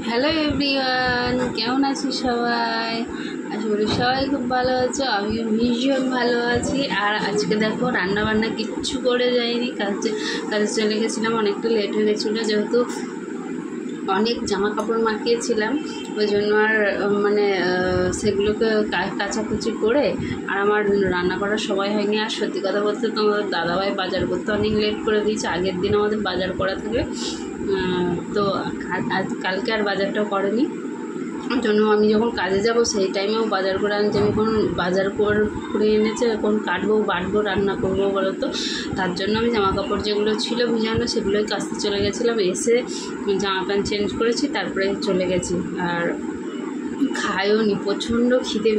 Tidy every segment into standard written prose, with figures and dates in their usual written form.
Hello everyone, কেমন আছি সবাই? আশা করি সবাই খুব ভালো আছো, আমিও ভীষণ ভালো আছি। আর আজকে দেখো রান্না বান্না কিচ্ছু করে যাইনি, কাজে চলে গেছিলাম, অনেকটা লেট হয়ে গেছিলো যেহেতু অনেক জামা কাপড় মাখিয়েছিলাম, ওই জন্য আর সেগুলোকে কাচাকুচি করে আর আমার রান্না করার সময় হয়নি। আর সত্যি কথা বলতে তোমাদের দাদাভাই বাজার করতে অনেক লেট করে দিয়েছে, আগের দিন আমাদের বাজার করা থাকে, তো কালকে আর বাজারটাও করেনি। ওই জন্য আমি যখন কাজে যাব সেই টাইমেও বাজার করে আনছি। আমি এখন বাজার করে এনেছে, এখন কাটবো বাটবো রান্না করবো বলো তো। তার জন্য আমি জামা কাপড় যেগুলো ছিল ভিজানো সেগুলোই কাচতে চলে গেছিলাম, এসে জামা প্যান্ট চেঞ্জ করেছি, তারপরে চলে গেছি। আর খায়ও নি, প্রচণ্ড খিদে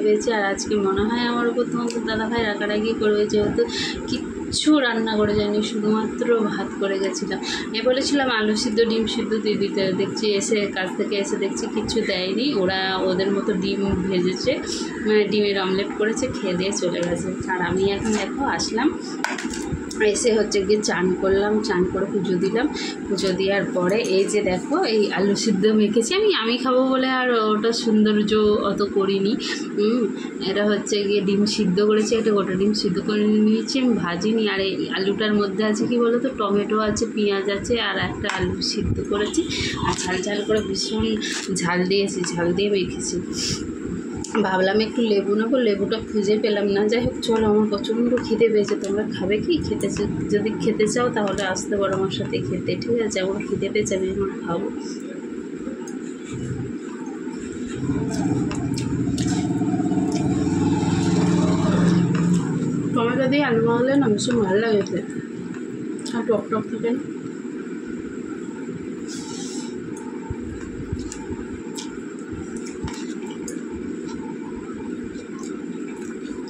পেয়েছে। আর আজকে মনে হয় আমার উপর তোমাদের দাদাভাই রাগারাগি করবে, যেহেতু কিচ্ছু রান্না করে যায়নি, শুধুমাত্র ভাত করে গেছিলাম। আমি বলেছিলাম আলু সিদ্ধ ডিম সিদ্ধ দিয়ে দিতে, দেখছি এসে কাজ থেকে এসে দেখছি কিচ্ছু দেয়নি। ওরা ওদের মতো ডিম ভেজেছে, ডিমের অমলেট করেছে, খেয়ে দিয়ে চলে গেছে। আর আমি এখন দেখো আসলাম, এসে হচ্ছে গিয়ে চান করলাম, চান করে পুজো দিলাম। পুজো দেওয়ার পরে এই যে দেখো এই আলু সিদ্ধ মেখেছি, আমি খাবো বলে আর ওটা সৌন্দর্য অত করিনি। এটা হচ্ছে গিয়ে ডিম সিদ্ধ করেছি, একটা গোটা ডিম সিদ্ধ করে নিয়েছি, আমি ভাজিনি। আর এই আলুটার মধ্যে আছে কি বলো তো, টমেটো আছে, পেঁয়াজ আছে, আর একটা আলু সিদ্ধ করেছি, আর ঝাল করে ভীষণ ঝাল দিয়ে মেখেছি। ভাবলাম একটু লেবু নেবো, লেবুটা খুঁজে পেলাম না। যাই হোক চলো, আমার প্রচণ্ড খিদে পেয়েছে। তোমরা খাবে কি? যদি খেতে চাও তাহলে আসতে পারো আমার সাথে খেতে, ঠিক আছে? আমার খিদে পেয়েছে, আমি এখন খাবো। টমেটো দিয়ে আলু মাখলে না ভীষণ ভালো লাগে খেতে, আর টক থাকে।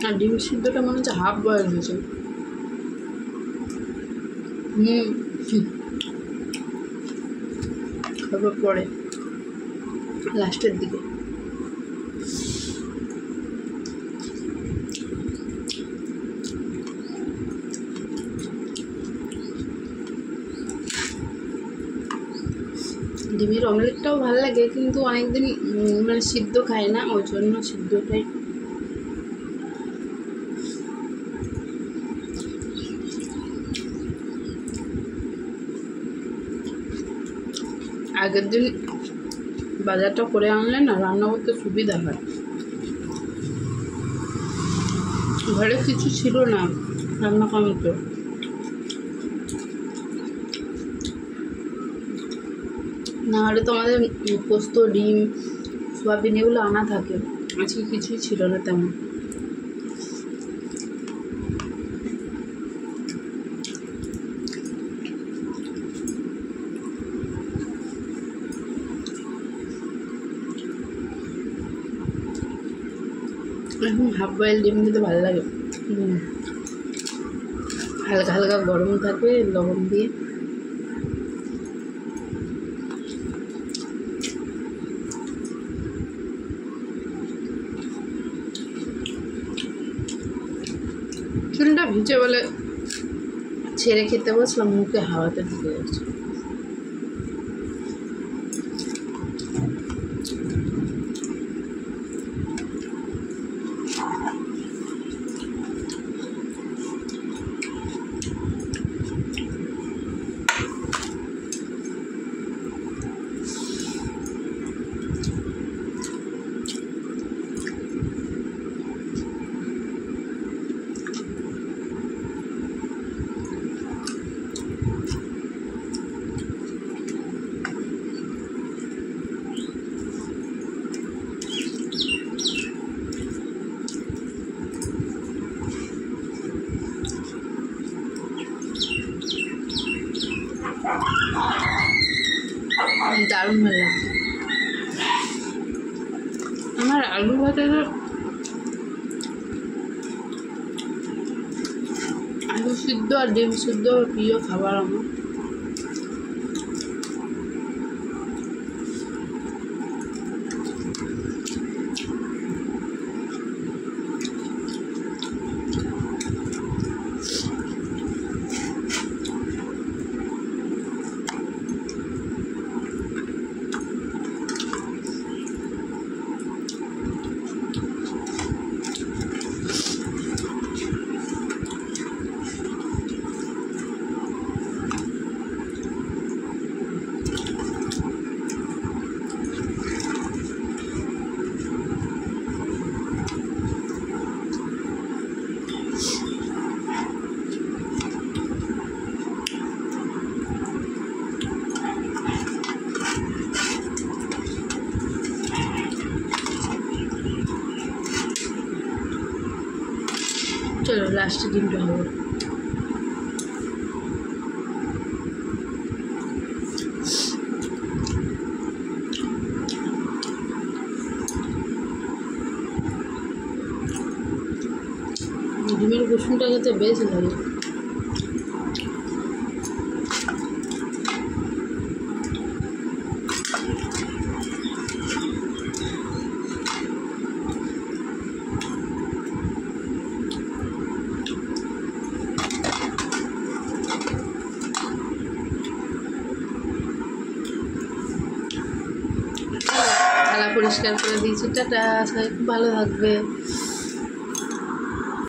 আর ডিম সিদ্ধটা মনে হচ্ছে হাফ বয়েল হয়েছে। খাবার পরে লাস্টের দিকে ডিমের অমলেটটাও ভালো লাগে, কিন্তু অনেকদিন সিদ্ধ খাই না, ওই জন্য সিদ্ধটাই। আগের দিন বাজারটা করে আনলে না রান্না করতে সুবিধা হয়। ঘরে কিছু ছিল না রান্না করতে, না হলে তো আমাদের পোস্ত, ডিম, সোয়াবিন এগুলো আনা থাকে। আজকে কিছুই ছিল না তেমন। এখন হাফ বয়েল ডিম খেতে ভালো লাগে, হালকা হালকা গরম থাকবে লবণ দিয়ে। চুলটা ভিজে বলে ছেড়ে খেতে বসলাম, মুখে হাওয়াতে ঢুকে যাচ্ছে। দারুণ ভালো লাগছে আমার আলু ভাতের। আলু সিদ্ধ আর ডিম সিদ্ধ প্রিয় খাবার আমার। চলো লাস্টে ডিমটা হবে। ডিমের কুসুমটা খেতে বেশ লাগে। থালা পরিষ্কার করে দিয়েছি। টাটা, সবাই খুব ভালো থাকবে।